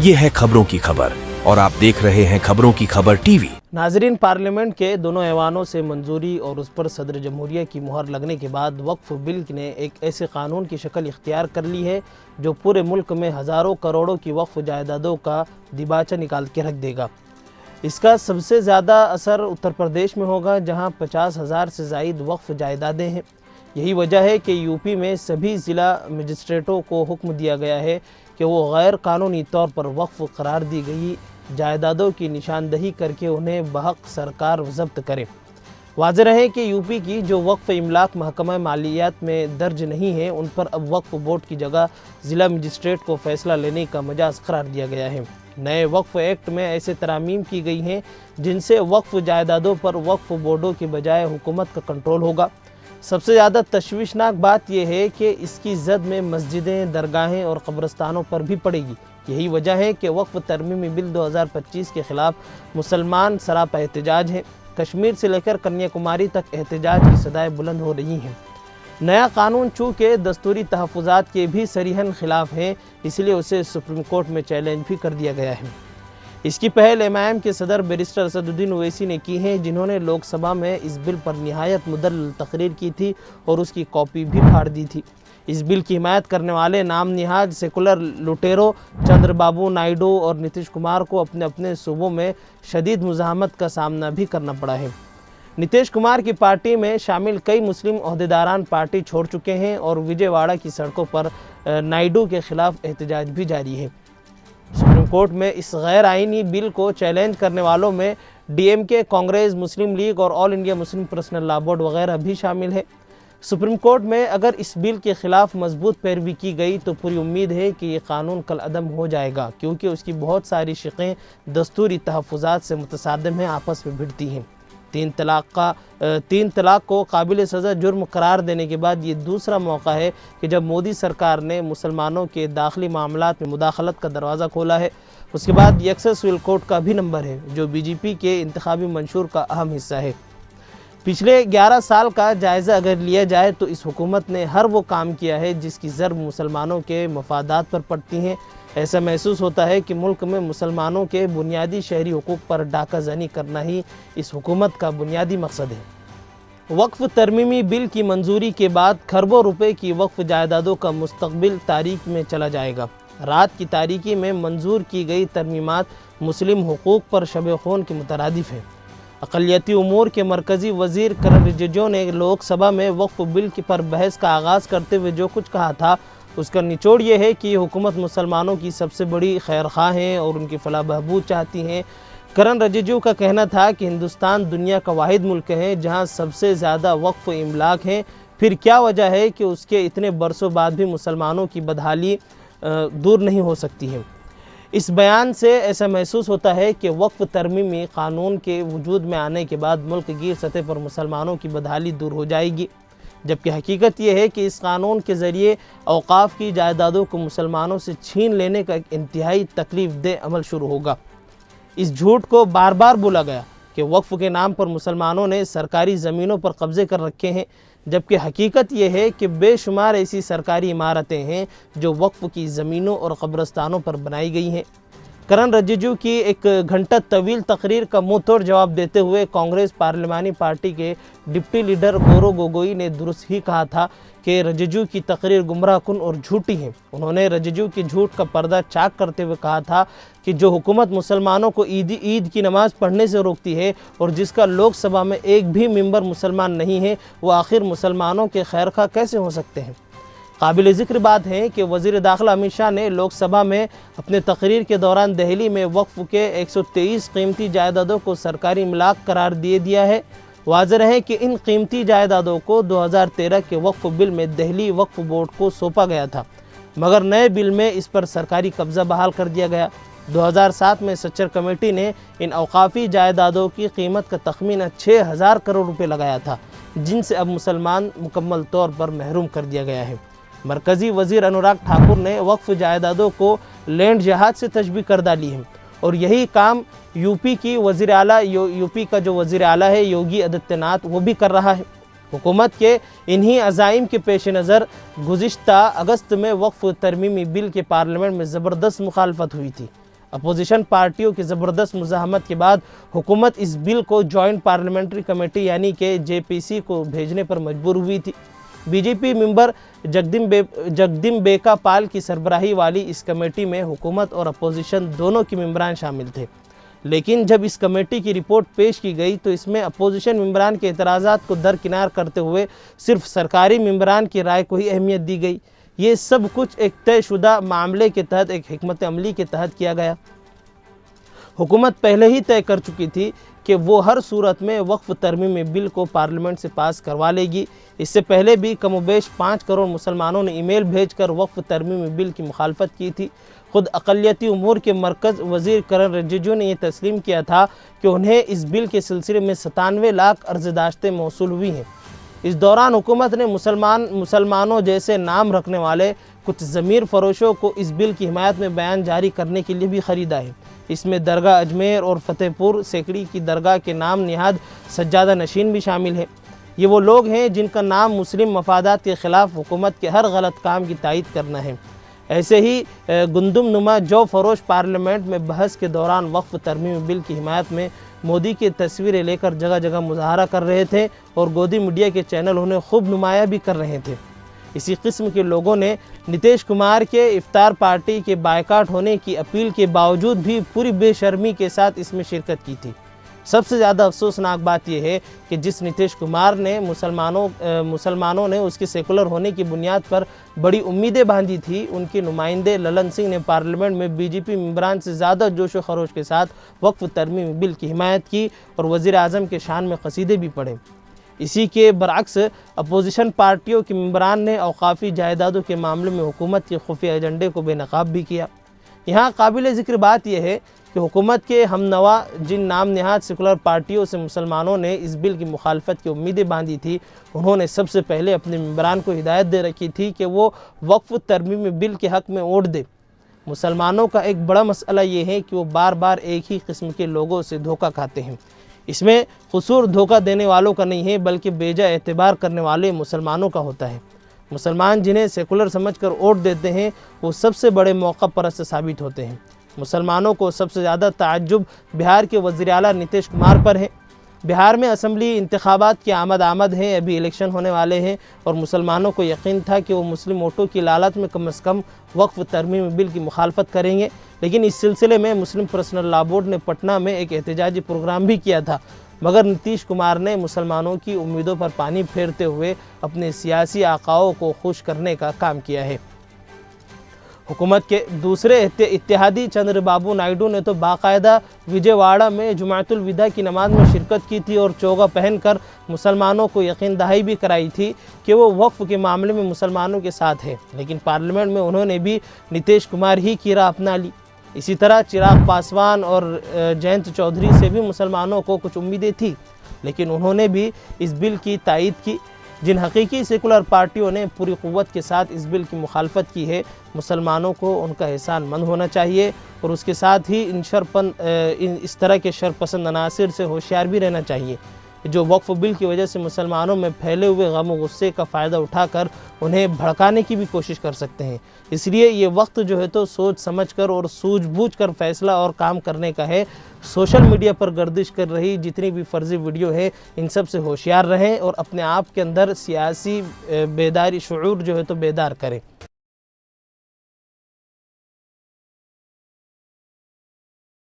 ये है खबरों की खबर और आप देख रहे हैं खबरों की खबर टीवी। नाजरीन, पार्लियामेंट के दोनों ऐवानों से मंजूरी और उस पर सदर जमहूरिया की मुहर लगने के बाद वक्फ बिल ने एक ऐसे कानून की शक्ल इख्तियार कर ली है जो पूरे मुल्क में हज़ारों करोड़ों की वक्फ जायदादों का दिबाचा निकाल के रख देगा। इसका सबसे ज़्यादा असर उत्तर प्रदेश में होगा, जहां 50,000 से ज़ायद वक्फ जायदादें हैं। यही वजह है कि यूपी में सभी ज़िला मजिस्ट्रेटों को हुक्म दिया गया है कि वो गैर कानूनी तौर पर वक्फ करार दी गई जायदादों की निशानदही करके उन्हें बहक सरकार ज़ब्त करे। वाज़ेह रहे कि यूपी की जो वक्फ इमलाक महकमा मालियात में दर्ज नहीं है, उन पर अब वक्फ बोर्ड की जगह ज़िला मजिस्ट्रेट को फ़ैसला लेने का मजाज करार दिया गया है। नए वक्फ एक्ट में ऐसे तरामीम की गई हैं जिनसे वक्फ जायदादों पर वक्फ बोर्डों के बजाय हुकूमत का कंट्रोल होगा। सबसे ज़्यादा तशवीशनाक बात यह है कि इसकी जद में मस्जिदें, दरगाहें और कब्रस्तानों पर भी पड़ेगी। यही वजह है कि वक्फ तरमीमी बिल 2025 के ख़िलाफ़ मुसलमान सरापा एहतजाज हैं। कश्मीर से लेकर कन्याकुमारी तक एहतजाज की सदाएं बुलंद हो रही हैं। नया कानून चूँकि दस्तूरी तहफ़्फ़ुज़ात के भी सरीहन ख़िलाफ़ है, इसलिए उसे सुप्रीम कोर्ट में चैलेंज भी कर दिया गया है। इसकी पहल एमआईएम के सदर बैरिस्टर असदुद्दीन ओवैसी ने की है, जिन्होंने लोकसभा में इस बिल पर निहायत मुदल्लल तकरीर की थी और उसकी कॉपी भी फाड़ दी थी। इस बिल की हिमायत करने वाले नाम निहाज सेकुलर लुटेरों चंद्रबाबू नायडू और नीतीश कुमार को अपने अपने सूबों में शदीद मुज़ाहमत का सामना भी करना पड़ा है। नीतीश कुमार की पार्टी में शामिल कई मुस्लिम ओहदेदारान पार्टी छोड़ चुके हैं और विजयवाड़ा की सड़कों पर नायडू के खिलाफ एहतजाज भी जारी है। सुप्रीम कोर्ट में इस गैर आइनी बिल को चैलेंज करने वालों में डीएमके, कांग्रेस, मुस्लिम लीग और all India Muslim personal law board वगैरह भी शामिल है। सुप्रीम कोर्ट में अगर इस बिल के ख़िलाफ़ मजबूत पैरवी की गई तो पूरी उम्मीद है कि ये कानून कल अदम हो जाएगा, क्योंकि उसकी बहुत सारी शिक़ें दस्तूरी तहफ़्फ़ुज़ात से मुतसादिम हैं, आपस में भिड़ती हैं। तीन तलाक़ को काबिल सज़ा जुर्म करार देने के बाद ये दूसरा मौका है कि जब मोदी सरकार ने मुसलमानों के दाखिली मामलात में मुदाखलत का दरवाज़ा खोला है। उसके बाद यक्सर सिविल कोर्ट का भी नंबर है, जो बीजेपी के इंतखाबी मंशूर का अहम हिस्सा है। पिछले 11 साल का जायज़ा अगर लिया जाए तो इस हुकूमत ने हर वो काम किया है जिसकी ज़रब मुसलमानों के मफादात पर पड़ती हैं। ऐसा महसूस होता है कि मुल्क में मुसलमानों के बुनियादी शहरी हुकूक पर डाका ज़नी करना ही इस हुकूमत का बुनियादी मकसद है। वक्फ तरमीमी बिल की मंजूरी के बाद खरबों रुपए की वक्फ जायदादों का मुस्तकबिल तारीख में चला जाएगा। रात की तारीकी में मंजूर की गई तरमीमात मुस्लिम हुकूक पर शब खून के मुतरादिफ है। अक़लियती उमूर के मरकज़ी वज़ीर किरण रिजिजू ने लोकसभा में वक्फ बिल पर बहस का आगाज़ करते हुए जो कुछ कहा था, उसका निचोड़ ये है कि हुकूमत मुसलमानों की सबसे बड़ी खैरख्वाह हैं और उनकी फलाह बहबूद चाहती हैं। किरण रिजिजू का कहना था कि हिंदुस्तान दुनिया का वाहिद मुल्क है जहां सबसे ज़्यादा वक्फ इमलाक हैं, फिर क्या वजह है कि उसके इतने बरसों बाद भी मुसलमानों की बदहाली दूर नहीं हो सकती है। इस बयान से ऐसा महसूस होता है कि वक्फ तरमीमी कानून के वजूद में आने के बाद मुल्क गिर सतह पर मुसलमानों की बदहाली दूर हो जाएगी, जबकि हकीकत यह है कि इस कानून के ज़रिए औक़ाफ़ की जायदादों को मुसलमानों से छीन लेने का एक इंतहाई तकलीफ़ दे अमल शुरू होगा। इस झूठ को बार बार बोला गया कि वक्फ के नाम पर मुसलमानों ने सरकारी ज़मीनों पर कब्ज़े कर रखे हैं, जबकि हकीकत यह है कि बेशुमार ऐसी सरकारी इमारतें हैं जो वक्फ की ज़मीनों और कब्रस्तानों पर बनाई गई हैं। किरण रिजिजू की एक घंटा तवील तकरीर का मुँह तोड़ जवाब देते हुए कांग्रेस पार्लिमानी पार्टी के डिप्टी लीडर गौरव गोगोई ने दुरुस्त ही कहा था कि रिजिजू की तकरीर गुमराह कुन और झूठी है। उन्होंने रिजिजू की झूठ का पर्दा चाक करते हुए कहा था कि जो हुकूमत मुसलमानों को ईद की नमाज़ पढ़ने से रोकती है और जिसका लोकसभा में एक भी मेंबर मुसलमान नहीं है, वो आखिर मुसलमानों के खैरख्वाह कैसे हो सकते हैं। काबिल ज़िक्र बात है कि वज़ीर दाखिला अमित शाह ने लोकसभा में अपने तकरीर के दौरान दहली में वक्फ के 123 कीमती जायदादों को सरकारी इमलाक करार दे दिया है। वाज़ेह है कि इन कीमती जायदादों को 2013 के वक्फ बिल में दहली वक्फ बोर्ड को सौंपा गया था, मगर नए बिल में इस पर सरकारी कब्ज़ा बहाल कर दिया गया। 2007 में सच्चर कमेटी ने इन औक़ाफ़ी जायदादों की कीमत का तखमीना 6000 करोड़ रुपये लगाया था, जिनसे अब मुसलमान मुकम्मल तौर पर महरूम कर दिया गया है। मरकज़ी वज़ीर अनुराग ठाकुर ने वक्फ जायदादों को लैंड जहाज से तशबीह कर डाली है और यही काम यूपी का जो वज़ीर आला है योगी आदित्यनाथ, वो भी कर रहा है। हुकूमत के इन्हीं अज़ाइम के पेश नज़र गुज़िश्ता अगस्त में वक्फ तरमीमी बिल के पार्लियामेंट में ज़बरदस्त मुखालफत हुई थी। اپوزیشن پارٹیوں کی زبردست مزاحمت کے بعد حکومت اس بل کو جوائنٹ پارلیمنٹری کمیٹی یعنی کہ JPC کو بھیجنے پر مجبور ہوئی تھی۔ بی جے پی ممبر جگدم بیکا پال کی سربراہی والی اس کمیٹی میں حکومت اور اپوزیشن دونوں کے ممبران شامل تھے، لیکن جب اس کمیٹی کی رپورٹ پیش کی گئی تو اس میں اپوزیشن ممبران کے اعتراضات کو درکنار کرتے ہوئے صرف سرکاری ممبران کی رائے کو ہی اہمیت دی گئی۔ یہ سب کچھ ایک طے شدہ معاملے کے تحت، ایک حکمت عملی کے تحت کیا گیا۔ حکومت پہلے ہی طے کر چکی تھی کہ وہ ہر صورت میں وقف ترمیمی بل کو پارلیمنٹ سے پاس کروا لے گی۔ اس سے پہلے بھی کم و بیش 5 کروڑ مسلمانوں نے ای میل بھیج کر وقف ترمیمی بل کی مخالفت کی تھی۔ خود اقلیتی امور کے مرکز وزیر کرن رجیجو نے یہ تسلیم کیا تھا کہ انہیں اس بل کے سلسلے میں 97 لاکھ عرض داشتیں موصول ہوئی ہیں۔ اس دوران حکومت نے مسلمانوں جیسے نام رکھنے والے کچھ ضمیر فروشوں کو اس بل کی حمایت میں بیان جاری کرنے کے لیے بھی خریدا ہے۔ اس میں درگاہ اجمیر اور فتح پور سیکڑی کی درگاہ کے نام نہاد سجادہ نشین بھی شامل ہیں۔ یہ وہ لوگ ہیں جن کا نام مسلم مفادات کے خلاف حکومت کے ہر غلط کام کی تائید کرنا ہے۔ ایسے ہی گندم نما جو فروش پارلیمنٹ میں بحث کے دوران وقف ترمیمی بل کی حمایت میں مودی کی تصویریں لے کر جگہ جگہ مظاہرہ کر رہے تھے اور گودی میڈیا کے چینل انہیں خوب نمایاں بھی کر رہے تھے۔ اسی قسم کے لوگوں نے نتیش کمار کے افطار پارٹی کے بائیکاٹ ہونے کی اپیل کے باوجود بھی پوری بے شرمی کے ساتھ اس میں شرکت کی تھی۔ سب سے زیادہ افسوسناک بات یہ ہے کہ جس نتیش کمار نے مسلمانوں نے اس کے سیکولر ہونے کی بنیاد پر بڑی امیدیں باندھی تھی، ان کے نمائندے للن سنگھ نے پارلیمنٹ میں BJP ممبران سے زیادہ جوش و خروش کے ساتھ وقف ترمیمی بل کی حمایت کی اور وزیر اعظم کے شان میں قصیدے بھی پڑھے۔ اسی کے برعکس اپوزیشن پارٹیوں کے ممبران نے اوقافی جائیدادوں کے معاملے میں حکومت کے خفیہ ایجنڈے کو بے نقاب بھی کیا۔ یہاں قابل ذکر بات یہ ہے کہ حکومت کے ہم نوا جن نام نہاد سیکولر پارٹیوں سے مسلمانوں نے اس بل کی مخالفت کی امیدیں باندھی تھی، انہوں نے سب سے پہلے اپنے ممبران کو ہدایت دے رکھی تھی کہ وہ وقف ترمیمی بل کے حق میں ووٹ دے۔ مسلمانوں کا ایک بڑا مسئلہ یہ ہے کہ وہ بار بار ایک ہی قسم کے لوگوں سے دھوکہ کھاتے ہیں۔ اس میں قصور دھوکہ دینے والوں کا نہیں ہے بلکہ بیجا اعتبار کرنے والے مسلمانوں کا ہوتا ہے۔ مسلمان جنہیں سیکولر سمجھ کر ووٹ دیتے ہیں وہ سب سے بڑے موقع پرست ثابت ہوتے ہیں۔ مسلمانوں کو سب سے زیادہ تعجب بہار کے وزیر اعلیٰ نتیش کمار پر ہے۔ بہار میں اسمبلی انتخابات کی آمد ہیں، ابھی الیکشن ہونے والے ہیں اور مسلمانوں کو یقین تھا کہ وہ مسلم ووٹوں کی لالچ میں کم از کم وقف ترمیمی بل کی مخالفت کریں گے، لیکن اس سلسلے میں مسلم پرسنل لا بورڈ نے پٹنہ میں ایک احتجاجی پروگرام بھی کیا تھا، مگر نتیش کمار نے مسلمانوں کی امیدوں پر پانی پھیرتے ہوئے اپنے سیاسی آقاؤں کو خوش کرنے کا کام کیا ہے۔ حکومت کے دوسرے اتحادی چندر بابو نائیڈو نے تو باقاعدہ وجے واڑہ میں جمعۃ الوداع کی نماز میں شرکت کی تھی اور چوگا پہن کر مسلمانوں کو یقین دہانی بھی کرائی تھی کہ وہ وقف کے معاملے میں مسلمانوں کے ساتھ ہے، لیکن پارلیمنٹ میں انہوں نے بھی نتیش کمار ہی کی راہ اپنا لی۔ اسی طرح چراغ پاسوان اور جینت چودھری سے بھی مسلمانوں کو کچھ امیدیں تھیں، لیکن انہوں نے بھی اس بل کی تائید کی۔ جن حقیقی سیکولر پارٹیوں نے پوری قوت کے ساتھ اس بل کی مخالفت کی ہے، مسلمانوں کو ان کا احسان مند ہونا چاہیے اور اس کے ساتھ ہی اس طرح کے شرپسند عناصر سے ہوشیار بھی رہنا چاہیے جو وقف بل کی وجہ سے مسلمانوں میں پھیلے ہوئے غم و غصے کا فائدہ اٹھا کر انہیں بھڑکانے کی بھی کوشش کر سکتے ہیں۔ اس لیے یہ وقت جو ہے تو سوچ سمجھ کر اور سوجھ بوجھ کر فیصلہ اور کام کرنے کا ہے۔ سوشل میڈیا پر گردش کر رہی جتنی بھی فرضی ویڈیو ہے ان سب سے ہوشیار رہیں اور اپنے آپ کے اندر سیاسی بیداری شعور جو ہے تو بیدار کریں۔